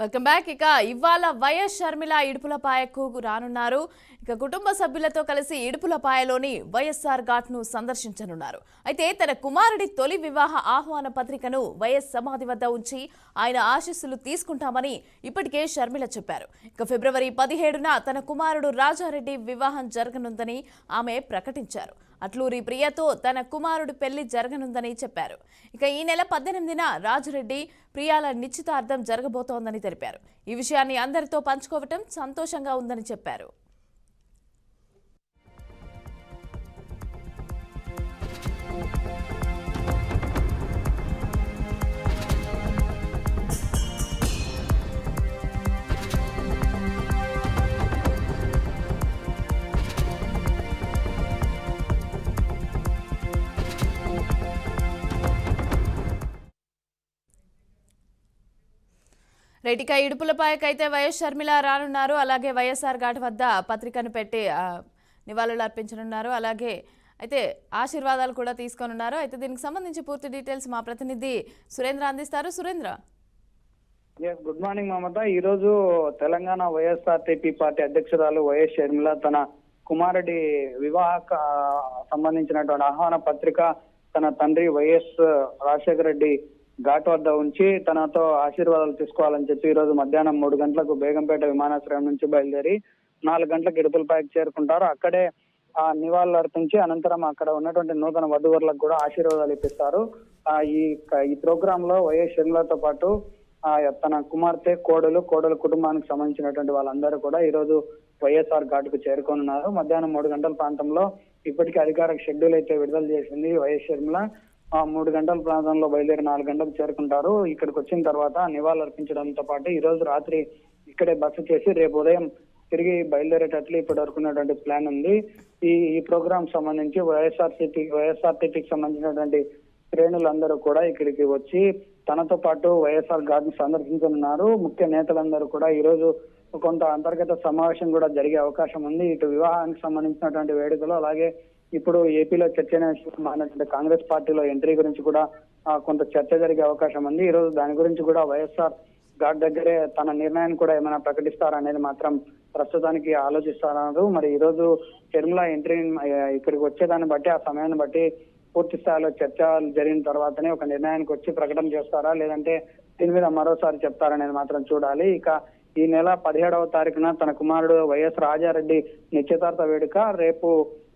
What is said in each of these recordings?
Welcome back. ఇవాళ YS Sharmila ఇడుపులపాయకు రానున్నారు. కుటుంబ సభ్యులతో కలిసి ఇడుపులపాయలోని వైఎస్ఆర్ ఘాట్ ను సందర్శించనున్నారు. అయితే తన కుమారుడి తొలి వివాహ ఆహ్వాన పత్రికను వైఎస్ సమాధి వద్ద ఉంచి ఆయన ఆశీస్సులు తీసుకుంటామని ఇప్పటికే షర్మిల చెప్పారు. ఫిబ్రవరి 17న తన కుమారుడు రాజారెడ్డి వివాహం జరగనుందని ఆమె ప్రకటించారు. అట్లూరి ప్రియతో తన కుమారుడు పెళ్లి జరగనుందని చెప్పారు. ఈ నెల 18న రాజారెడ్డి ప్రియాల నిశ్చితార్థం జరగబోతోందని తెలిపారు. ఈ విషయాన్ని అందరితో పంచుకోవటం సంతోషంగా ఉందని చెప్పారు. ఇడుపులపాయకైతే వైఎస్ షర్మిల రానున్నారు. అలాగే వైఎస్ఆర్ ఘాట్ వద్ద పత్రికను పెట్టి నివాళులు అర్పించనున్నారు. అలాగే అయితే ఆశీర్వాదాలు కూడా తీసుకోనున్నారు. అయితే దీనికి సంబంధించి పూర్తి డీటెయిల్స్ మా ప్రతినిధి సురేంద్ర అందిస్తారు. సురేంద్ర, గుడ్ మార్నింగ్ మమత. ఈ రోజు తెలంగాణ వైఎస్ఆర్టీపీ పార్టీ అధ్యక్షురాలు వైఎస్ షర్మిల తన కుమారుడి వివాహ సంబంధించినటువంటి ఆహ్వాన పత్రిక తన తండ్రి వైఎస్ రాజశేఖర రెడ్డి ఘాట్ వద్ద ఉంచి తనతో ఆశీర్వాదాలు తీసుకోవాలని చెప్పి ఈ రోజు మధ్యాహ్నం 3 గంటలకు బేగంపేట విమానాశ్రయం నుంచి బయలుదేరి 4 గంటలకు ఇడుపులపాయకు చేరుకుంటారు. అక్కడే నివాళులు అర్పించి అనంతరం అక్కడ ఉన్నటువంటి నూతన వధువరులకు కూడా ఆశీర్వాదాలు ఇప్పిస్తారు. ఈ ప్రోగ్రామ్ లో వైఎస్ షర్మిలతో పాటు తన కుమార్తె కోడలు కుటుంబానికి సంబంధించినటువంటి వాళ్ళందరూ కూడా ఈ రోజు వైఎస్ఆర్ ఘాట్ కు చేరుకోనున్నారు. మధ్యాహ్నం 3 గంటల ప్రాంతంలో ఇప్పటికీ అధికారిక షెడ్యూల్ అయితే విడుదల చేసింది వైఎస్ షర్మిల. 3 గంటల ప్రాంతంలో బయలుదేరి 4 గంటలకు చేరుకుంటారు. ఇక్కడికి వచ్చిన తర్వాత నివాళులు అర్పించడంతో పాటు ఈ రోజు రాత్రి ఇక్కడే బస చేసి రేపు ఉదయం తిరిగి బయలుదేరేటట్లు ఇప్పటి వరకు ఉన్నటువంటి ప్లాన్ ఉంది. ఈ ప్రోగ్రామ్ సంబంధించి వైఎస్ఆర్టీపీకి సంబంధించినటువంటి శ్రేణులందరూ కూడా ఇక్కడికి వచ్చి తనతో పాటు వైఎస్ఆర్ ఘాట్ ను సందర్శించనున్నారు. ముఖ్య నేతలందరూ కూడా ఈ రోజు కొంత అంతర్గత సమావేశం కూడా జరిగే అవకాశం ఉంది. ఇటు వివాహానికి సంబంధించినటువంటి వేడుకలు, అలాగే ఇప్పుడు ఏపీలో చర్చనీయమైనటువంటి కాంగ్రెస్ పార్టీలో ఎంట్రీ గురించి కూడా కొంత చర్చ జరిగే అవకాశం ఉంది. ఈ రోజు దాని గురించి కూడా వైఎస్ఆర్ ఘాట్ దగ్గరే తన నిర్ణయాన్ని కూడా ఏమైనా ప్రకటిస్తారనేది మాత్రం ప్రస్తుతానికి ఆలోచిస్తున్నారు. మరి ఈ రోజు షర్మిల ఎంట్రీ ఇక్కడికి వచ్చేదాన్ని బట్టి, ఆ సమయాన్ని బట్టి పూర్తి స్థాయిలో చర్చలు జరిగిన తర్వాతనే ఒక నిర్ణయానికి వచ్చి ప్రకటన చేస్తారా, లేదంటే దీని మీద మరోసారి చెప్తారనేది మాత్రం చూడాలి. ఈ నెల 17వ తారీఖున తన కుమారుడు వైఎస్ రాజారెడ్డి నిశ్చితార్థ వేడుక, రేపు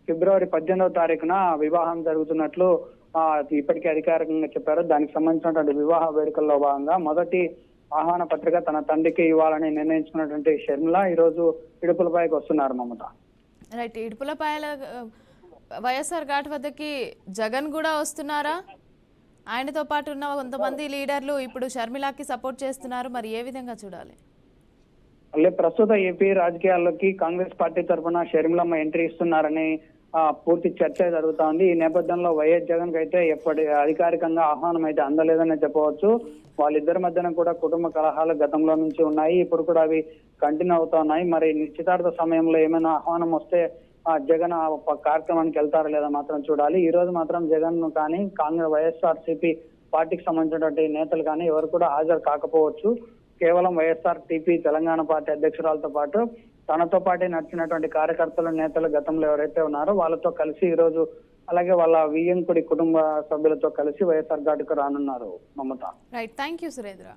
ఫిబ్రవరి 18వ తారీఖున వివాహం జరుగుతున్నట్లు ఇప్పటికే అధికారికంగా చెప్పారు. దానికి సంబంధించినటువంటి వివాహ వేడుకల్లో భాగంగా మొదటి ఆహ్వాన పత్రిక తన తండ్రికి ఇవ్వాలని నిర్ణయించుకున్నటువంటి షర్మిల ఈ రోజు ఇడుపులపాయకు వస్తున్నారు మమత. రైట్, ఇడుపులపాయల వైఎస్ఆర్ ఘాట్ వద్దకి జగన్ కూడా వస్తున్నారా? ఆయనతో పాటు ఉన్న కొంతమంది లీడర్లు ఇప్పుడు షర్మిలకి సపోర్ట్ చేస్తున్నారు. మరి ఏ విధంగా చూడాలి? ప్రస్తుత ఏపీ రాజకీయాల్లోకి కాంగ్రెస్ పార్టీ తరఫున షర్మిలమ్మ ఎంట్రీ ఇస్తున్నారని పూర్తి చర్చ జరుగుతా ఉంది. ఈ నేపథ్యంలో వైఎస్ జగన్ కి అయితే ఎప్పటి అధికారికంగా ఆహ్వానం అయితే అందలేదని చెప్పవచ్చు. వాళ్ళిద్దరి మధ్యన కూడా కుటుంబ కలహాలు గతంలో నుంచి ఉన్నాయి, ఇప్పుడు కూడా అవి కంటిన్యూ అవుతా ఉన్నాయి. మరి నిశ్చితార్థ సమయంలో ఏమైనా ఆహ్వానం వస్తే జగన్ కార్యక్రమానికి వెళ్తారా లేదా మాత్రం చూడాలి. ఈ రోజు మాత్రం జగన్ కానీ కాంగ్రెస్ వైఎస్ఆర్సీపీ పార్టీకి సంబంధించినటువంటి నేతలు కానీ ఎవరు కూడా హాజరు కాకపోవచ్చు. కేవలం వైఎస్ఆర్టీపీ తెలంగాణ పార్టీ అధ్యక్షురాలతో పాటు తనతో పాటు నడిచినటువంటి కార్యకర్తలు, నేతలు గతంలో ఎవరైతే ఉన్నారో వాళ్ళతో కలిసి ఈ రోజు, అలాగే వాళ్ళ వియ్యంకుడి కుటుంబ సభ్యులతో కలిసి వైఎస్ఆర్ ఘాట్కు రానున్నారు Mamata. Right, thank you Surendra.